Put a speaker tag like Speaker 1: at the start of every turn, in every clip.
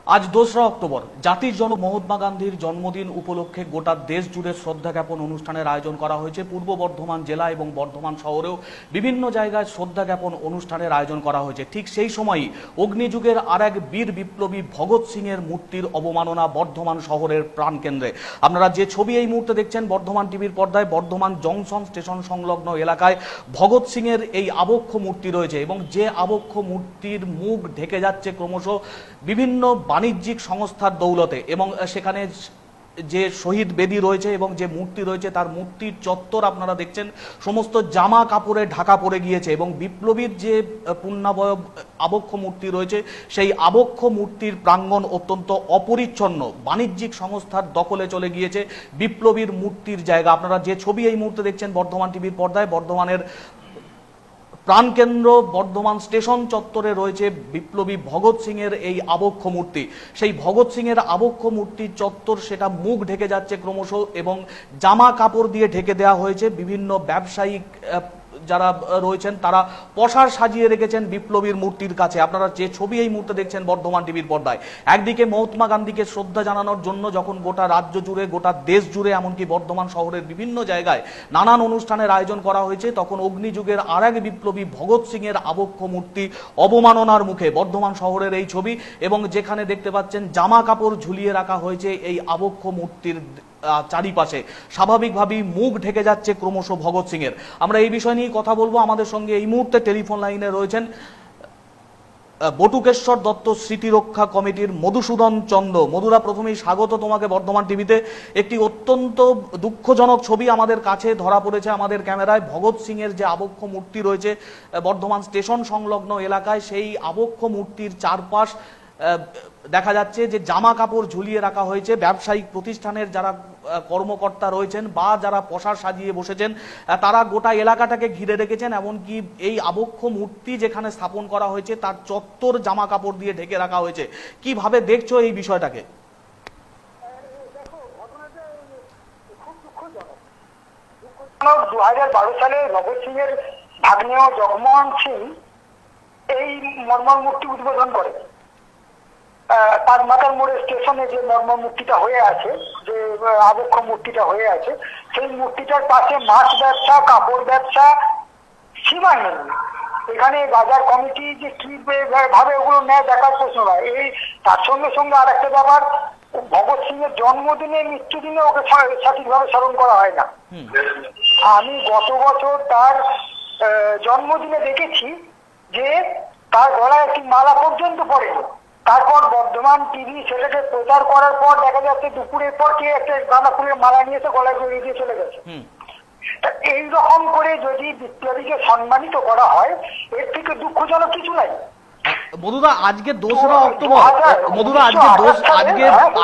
Speaker 1: আজ 2রা অক্টোবর জাতির জনক মহাত্মা গান্ধীর জন্মদিন উপলক্ষে গোটা দেশ জুড়ে শ্রদ্ধা জ্ঞাপন অনুষ্ঠানের আয়োজন করা হয়েছে। পূর্ব বর্ধমান জেলা এবং বর্ধমান শহরেও বিভিন্ন জায়গায় শ্রদ্ধা জ্ঞাপন অনুষ্ঠানের আয়োজন করা হয়েছে। ঠিক সেই সময়ই অগ্নিযুগের আর এক বীর বিপ্লবী ভগৎ সিং এর মূর্তির অবমাননা বর্ধমান শহরের প্রাণকেন্দ্রে। আপনারা যে ছবি এই মুহূর্তে দেখছেন বর্ধমান টিভির পর্দায়, বর্ধমান জংশন স্টেশন সংলগ্ন এলাকায় ভগৎ সিং এর এই আবক্ষ মূর্তি রয়েছে এবং যে আবক্ষ মূর্তির মুখ ঢেকে যাচ্ছে ক্রমশ বিভিন্ন বাণিজ্যিক সংস্থার দৌলতে, এবং সেখানে যে শহীদ বেদি রয়েছে এবং যে মূর্তি রয়েছে তার মূর্তির চত্বর আপনারা দেখছেন সমস্ত জামা কাপড়ে ঢাকা পড়ে গিয়েছে এবং বিপ্লবীর যে পূর্ণাবয়ব আবক্ষ মূর্তি রয়েছে সেই আবক্ষ মূর্তির প্রাঙ্গণ অত্যন্ত অপরিচ্ছন্ন, বাণিজ্যিক সংস্থার দখলে চলে গিয়েছে বিপ্লবীর মূর্তির জায়গা। আপনারা যে ছবি এই মুহূর্তে দেখছেন বর্ধমান টিভির পর্দায়, বর্ধমানের প্রাণকেন্দ্র বর্ধমান স্টেশন চত্বরে রয়েছে বিপ্লবী ভগৎ সিং এর এই আবক্ষ মূর্তি। সেই ভগৎ সিং এর আবক্ষ মূর্তির চত্বর সেটা মুখ ঢেকে যাচ্ছে ক্রমশ এবং জামা কাপড় দিয়ে ঢেকে দেওয়া হয়েছে। বিভিন্ন ব্যবসায়িক যারা রয়েছেন তারা পসার সাজিয়ে রেখেছেন বিপ্লবীর মূর্তির কাছে। আপনারা যে ছবি এই মুহূর্তে দেখছেন বর্ধমান টিভির পর্দায়, একদিকে মহাত্মা গান্ধীকে শ্রদ্ধা জানানোর জন্য যখন গোটা রাজ্য জুড়ে গোটা দেশ জুড়ে এমনকি বর্ধমান শহরের বিভিন্ন জায়গায় নানান অনুষ্ঠানের আয়োজন করা হয়েছে, তখন অগ্নিযুগের আর এক বিপ্লবী ভগৎ সিং এর আবক্ষ মূর্তি অবমাননার মুখে বর্ধমান শহরের এই ছবি, এবং যেখানে দেখতে পাচ্ছেন জামা কাপড় ঝুলিয়ে রাখা হয়েছে এই আবক্ষ মূর্তির চারিপাশে। স্বাভাবিকভাবেই মুখ ঢেকে যাচ্ছে ক্রমশ ভগৎ সিং এর। আমরা এই বিষয় নিয়ে কথা বলবো। আমাদের সঙ্গে এই মুহূর্তে টেলিফোন লাইনে রয়েছেন বটুকেশ্বর দত্ত স্মৃতিরক্ষা কমিটির মধুসূদন চন্দ্র। মধুরা, প্রথমেই স্বাগত তোমাকে বর্ধমান টিভিতে। একটি অত্যন্ত দুঃখজনক ছবি আমাদের কাছে ধরা পড়েছে আমাদের ক্যামেরায়। ভগৎ সিং এর যে আবক্ষ মূর্তি রয়েছে বর্ধমান স্টেশন সংলগ্ন এলাকায়, সেই আবক্ষ মূর্তির চারপাশ দেখা যাচ্ছে যে জামা কাপড় ঝুলিয়ে রাখা হয়েছে। ব্যবসায়িক প্রতিষ্ঠানের যারা কর্মকর্তা রয়েছেন বা যারা পসার সাজিয়ে বসেছেন তারা গোটা এলাকাটাকে ঘিরে রেখেছেন। এমনকি এই আবক্ষ মূর্তি যেখানে স্থাপন করা হয়েছে তার চত্বর জামা কাপড় দিয়ে ঢেকে রাখা হয়েছে। কিভাবে দেখছো এই বিষয়টাকে?
Speaker 2: দেখো, ঘটনাটা খুব দুঃখজনক। 2012 সালে ভগৎ সিং এর ভাগ্নেয় জগমোহন সিং এই মর্মর মূর্তি উদ্বোধন করে। তার মাথার মোড়ে স্টেশনে যে মর্মর মূর্তিটা হয়ে আছে, যে আবক্ষ মূর্তিটা হয়ে আছে, সেই মূর্তিটার পাশে মাছ ব্যবসা, কাপড় ব্যবসা সীমা নেই। এখানে বাজার কমিটি যে কি ভাবে ওগুলো নেয় দেখার প্রশ্ন নয়। এই তার সঙ্গে সঙ্গে আর একটা ব্যাপার, ভগৎ সিং এর জন্মদিনে মৃত্যুদিনে ওকে সঠিকভাবে স্মরণ করা হয় না। আমি গত বছর তার জন্মদিনে দেখেছি যে তার গলায় একটি মালা পর্যন্ত পড়েনি। তারপর বর্ধমান টিভি সেটাকে প্রচার করার পর দেখা যাচ্ছে দুপুরের পর কে একটা গাঁদা ফুলের মালা নিয়ে এসে গলায় জড়িয়ে দিয়ে চলে গেছে। এইরকম করে যদি বিপ্লবীকে সম্মানিত করা হয়, এর থেকে দুঃখজনক কিছু নাই।
Speaker 1: মধুরা, আজকে 2রা অক্টোবর, মধুরা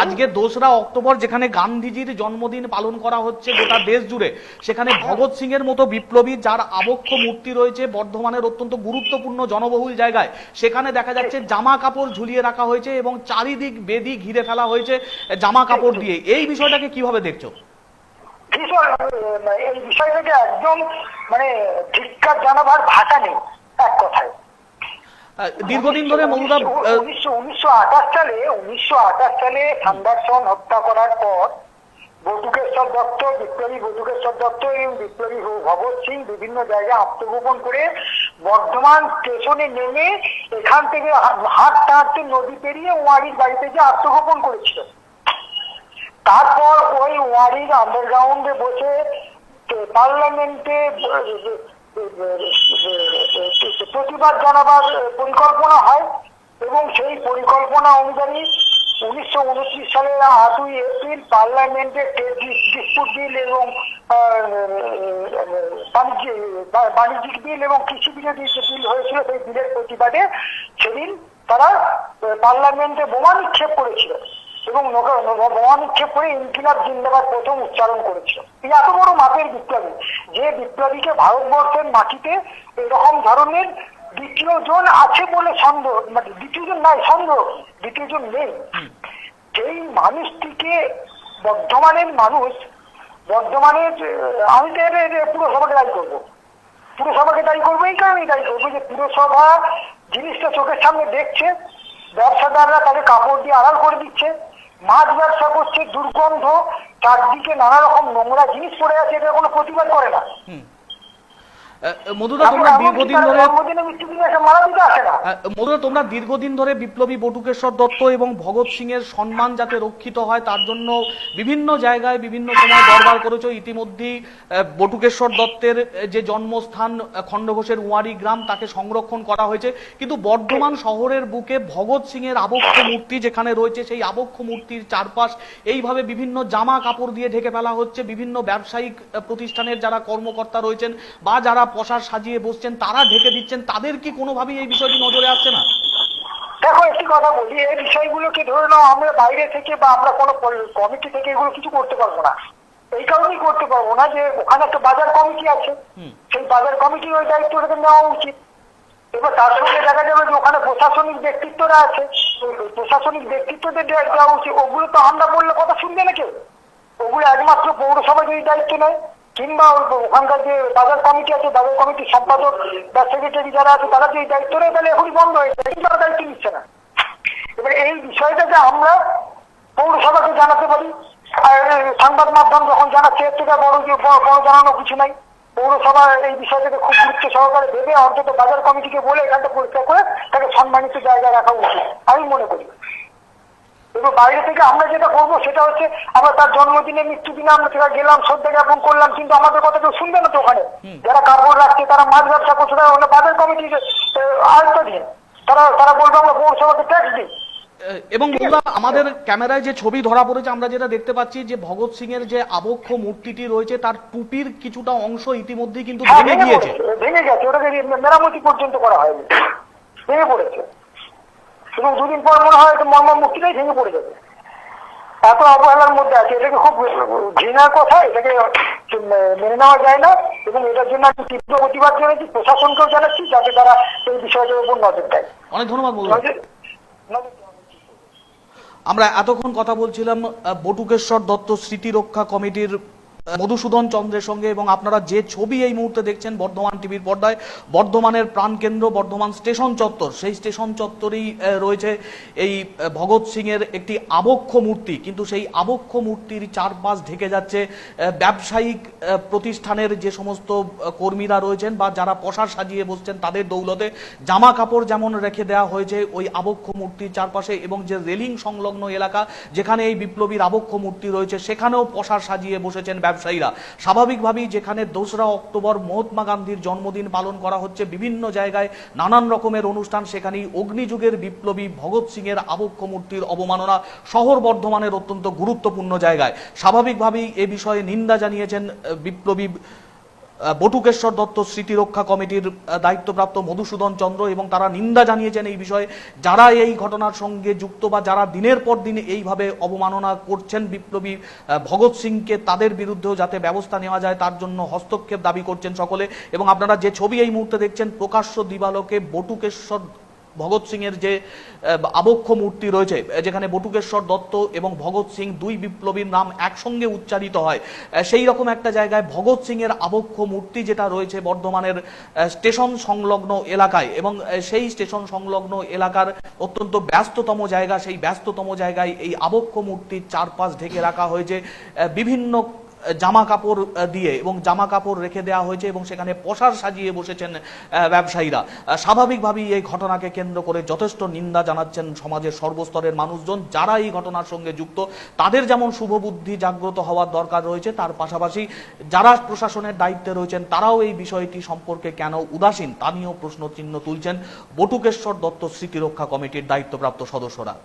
Speaker 1: আজকে 2রা অক্টোবর যেখানে গান্ধীজির জন্মদিন পালন করা হচ্ছে গোটা দেশ জুড়ে, সেখানে ভগৎ সিং এর মতো বিপ্লবী যার আবক্ষ মূর্তি রয়েছে বর্ধমানের অত্যন্ত গুরুত্বপূর্ণ জনবহুল জায়গায়, সেখানে দেখা যাচ্ছে জামা কাপড় ঝুলিয়ে রাখা হয়েছে এবং চারিদিক বেদি ঘিরে ফেলা হয়েছে জামা কাপড় দিয়ে। এই বিষয়টাকে কিভাবে দেখছো?
Speaker 2: এই বিষয়টাকে একদম ধিক্কার জানাবার ভাষা নেই এক কথায়।
Speaker 1: দীর্ঘদিন ধরে মধুরা
Speaker 2: 1928 সালে সান্দারসন হত্যা করার পর বটুকেশ্বর দত্ত, বিপ্লবী বটুকেশ্বর দত্ত এবং বিপ্লবী ভগৎ সিং বিভিন্ন জায়গায় আত্মগোপন করে বর্ধমান স্টেশনে নেমে এখান থেকে হাঁটতে হাঁটতে নদী পেরিয়ে ওয়ারির বাড়িতে যে আত্মগোপন করেছিল। তারপর ওই ওয়ারির আন্ডারগ্রাউন্ডে বসে পার্লামেন্টে প্রতিবাদ জানাবার পরিকল্পনা হয় এবং সেই পরিকল্পনা অনুযায়ী 1929 সালের 8ই এপ্রিল পার্লামেন্টে ট্রেড ডিসপিউট বিল এবং বাণিজ্যিক বিল এবং কৃষি বিরোধী যে বিল হয়েছিল সেই বিলের প্রতিবাদে সেদিন তারা পার্লামেন্টে বোমা নিক্ষেপ করেছিল এবং বোমা নিক্ষেপ করে ইনকিলাব জিন্দাবাদ প্রথম উচ্চারণ করেছিল। এই এত বড় মাপের বিপ্লবী, যে বিপ্লবীকে ভারতবর্ষের মাটিতে এরকম ধরনের দ্বিতীয় জন আছে বলে সন্দেহ, দ্বিতীয় জন নাই, সন্দেহ দ্বিতীয় জন নেই। যেই মানুষটিকে বর্ধমানের মানুষ, বর্ধমানের আমি তো পুরসভাকে দায়ী করবো, পুরসভাকে দায়ী করবো এই কারণেই দায়ী করবো যে পুরসভা জিনিসটা চোখের সামনে দেখছে ব্যবসাদাররা তাকে কাপড় দিয়ে আড়াল করে দিচ্ছে, মাছ ব্যবসা করছে, দুর্গন্ধ, চারদিকে নানা রকম নোংরা জিনিস পড়ে আছে, এটা কোনো প্রতিবাদ করে না।
Speaker 1: মধুদা, তোমরা দীর্ঘদিন ধরে মধুদা তোমরা দীর্ঘদিন ধরে বিপ্লবী বটুকেশ্বর দত্ত এবং ভগৎ সিং এর সম্মান যাতে রক্ষিত হয় তার জন্য বিভিন্ন জায়গায় বিভিন্ন সময় দরবার করেছো। ইতিমধ্যেই বটুকেশ্বর দত্তের যে জন্মস্থান খণ্ডঘোষের উয়ারি গ্রাম তাকে সংরক্ষণ করা হয়েছে, কিন্তু বর্ধমান শহরের বুকে ভগৎ সিং এর আবক্ষ মূর্তি যেখানে রয়েছে সেই আবক্ষ মূর্তির চারপাশ এইভাবে বিভিন্ন জামা কাপড় দিয়ে ঢেকে ফেলা হচ্ছে। বিভিন্ন ব্যবসায়িক প্রতিষ্ঠানের যারা কর্মকর্তা রয়েছেন বা যারা পোশাক সাজিয়ে বসছেন তারা ঢেকে দিচ্ছেন, তাদের কি কোনোভাবেই এই বিষয়টি নজরে আসছে না?
Speaker 2: দেখো, একটি কথা বলি, এই বিষয়গুলোকে ধরে নাও আমরা বাইরে থেকে বা আমরা কোনো কমিটি থেকে এগুলো কিছু করতে পারবো না। এই কারণেই করতে পারবো না যে ওখানে একটা বাজার কমিটি আছে, সেই বাজার কমিটির ওই দায়িত্বটাকে নেওয়া উচিত। এবার তার সঙ্গে দেখা যাবে যে ওখানে প্রশাসনিক ব্যক্তিত্বরা আছে, প্রশাসনিক ব্যক্তিত্বদের দেওয়া উচিত। ওগুলো তো আমরা বললে কথা শুনবে না কেউ, ওগুলো একমাত্র পৌরসভা যদি দায়িত্ব নেয় কিংবা ওখানকার যে বাজার কমিটি আছে, বাজার কমিটির সম্পাদক বা সেক্রেটারি যারা আছে তারা যদি দায়িত্ব নেয় তাহলে এখনই বন্ধ হয়ে যায়, কিন্তু তারা দায়িত্ব নিচ্ছে না। এবার এই বিষয়টাকে আমরা পৌরসভাকে জানাতে পারি, আর সংবাদ মাধ্যম যখন জানাচ্ছে এর থেকে বড় জানানো কিছু নাই। পৌরসভা এই বিষয়টাকে খুব গুরুত্ব সহকারে ভেবে অন্তত বাজার কমিটিকে বলে এখানটা পরিষ্কার করে তাকে সম্মানিত জায়গায় রাখা উচিত আমি মনে করি। এবং বাইরে থেকে আমরা যেটা করবো সেটা হচ্ছে আমরা তার জন্মদিনে মৃত্যুদিনে আমরা সেটা গেলাম, শ্রদ্ধা জ্ঞাপন করলাম, কিন্তু আমাদের কথা কেউ শুনবে না তো। ওখানে যারা কাপড় রাখছে, তারা মাছ ব্যবসা করছে, তারা ওখানে বাজার কমিটির আয়ত্তাধীন, তারা বলবে আমরা পৌরসভাকে ট্যাক্স দিই।
Speaker 1: এবং বন্ধুরা, আমাদের ক্যামেরায় যে ছবি ধরা পড়েছে আমরা যেটা দেখতে পাচ্ছি যে ভগৎ সিং এর যে আবক্ষ মূর্তিটি রয়েছে তার টুপির কিছুটা অংশ ইতিমধ্যেই কিন্তু ভেঙে গিয়েছে,
Speaker 2: ভেঙে গেছে, ওটাকে মেরামতি পর্যন্ত করা হয়নি, ভেঙে পড়েছে। শুধু দুদিন পর মনে হয় মর্মর মূর্তিটাই ভেঙে পড়ে যাবে, এত অবহেলার মধ্যে আছে। এটাকে খুব ঘৃণার কথা, এটাকে মেনে নেওয়া যায় না এবং এটার জন্য আমি তীব্র প্রতিবাদ জানাচ্ছি, প্রশাসনকেও জানাচ্ছি যাতে তারা এই বিষয়টার উপর নজর দেয়।
Speaker 1: অনেক ধন্যবাদ বন্ধুরা। আমরা এতক্ষণ কথা বলছিলাম বটুকেশ্বর দত্ত স্মৃতি রক্ষা কমিটির মধুসূদন চন্দ্রের সঙ্গে, এবং আপনারা যে ছবি এই মুহূর্তে দেখছেন বর্ধমান টিভির পর্দায়, বর্ধমানের প্রাণকেন্দ্র বর্ধমান স্টেশন চত্বর, সেই স্টেশন চত্বরেই রয়েছে এই ভগৎ সিং এর একটি আবক্ষ মূর্তি। কিন্তু সেই আবক্ষ মূর্তির চারপাশ ঢেকে যাচ্ছে ব্যবসায়িক প্রতিষ্ঠানের যে সমস্ত কর্মীরা রয়েছেন বা যারা পোশাক সাজিয়ে বসছেন তাদের দৌলতে। জামা কাপড় যেমন রেখে দেওয়া হয়েছে ওই আবক্ষ মূর্তির চারপাশে, এবং যে রেলিং সংলগ্ন এলাকা যেখানে এই বিপ্লবীর আবক্ষ মূর্তি রয়েছে সেখানেও পোশাক সাজিয়ে বসেছেন ব্যবসায়ীরা। স্বাভাবিকভাবেই যেখানে 2রা অক্টোবর মহাত্মা গান্ধীর জন্মদিন পালন করা হচ্ছে, বিভিন্ন জায়গায় নানান রকমের অনুষ্ঠান, সেখানেই অগ্নিযুগের বিপ্লবী ভগৎ সিং এর আবক্ষ মূর্তির অবমাননা শহর বর্ধমানের অত্যন্ত গুরুত্বপূর্ণ জায়গায়। স্বাভাবিকভাবেই এ বিষয়ে নিন্দা জানিয়েছেন বিপ্লবী বটুকেশ্বর দত্ত স্মৃতি রক্ষা কমিটির দায়িত্বপ্রাপ্ত মধুসূদন চন্দ্র, এবং তারা নিন্দা জানিয়েছেন এই বিষয়ে যারা এই ঘটনার সঙ্গে যুক্ত বা যারা দিনের পর দিন এইভাবে অবমাননা করছেন বিপ্লবী ভগৎ সিংকে, তাদের বিরুদ্ধেও যাতে ব্যবস্থা নেওয়া যায় তার জন্য হস্তক্ষেপ দাবি করছেন সকলে। এবং আপনারা যে ছবি এই মুহূর্তে দেখছেন প্রকাশ্য দিবালোকে বটুকেশ্বর ভগৎ সিং এর যে আবক্ষ মূর্তি রয়েছে, যেখানে বটুকেশ্বর দত্ত এবং ভগৎ সিং দুই বিপ্লবীর নাম একসঙ্গে উচ্চারিত হয়, সেই রকম একটা জায়গায় ভগৎ সিং এর আবক্ষ মূর্তি যেটা রয়েছে বর্ধমানের স্টেশন সংলগ্ন এলাকায়, এবং সেই স্টেশন সংলগ্ন এলাকার অত্যন্ত ব্যস্ততম জায়গা, সেই ব্যস্ততম জায়গায় এই আবক্ষ মূর্তির চারপাশ ঢেকে রাখা হয়েছে বিভিন্ন জামা কাপড় দিয়ে, এবং জামা কাপড় রেখে দেওয়া হয়েছে, এবং সেখানে পোশাক সাজিয়ে বসেছেন ব্যবসায়ীরা। স্বাভাবিকভাবেই এই ঘটনাকে কেন্দ্র করে যথেষ্ট নিন্দা জানাচ্ছেন সমাজের সর্বস্তরের মানুষজন। যারা এই ঘটনার সঙ্গে যুক্ত তাদের যেমন শুভবুদ্ধি জাগ্রত হওয়ার দরকার রয়েছে, তার পাশাপাশি যারা প্রশাসনের দায়িত্বে রয়েছেন তারাও এই বিষয়টি সম্পর্কে কেন উদাসীন তা নিয়েও প্রশ্নচিহ্ন তুলছেন বটুকেশ্বর দত্ত স্মৃতিরক্ষা কমিটির দায়িত্বপ্রাপ্ত সদস্যরা।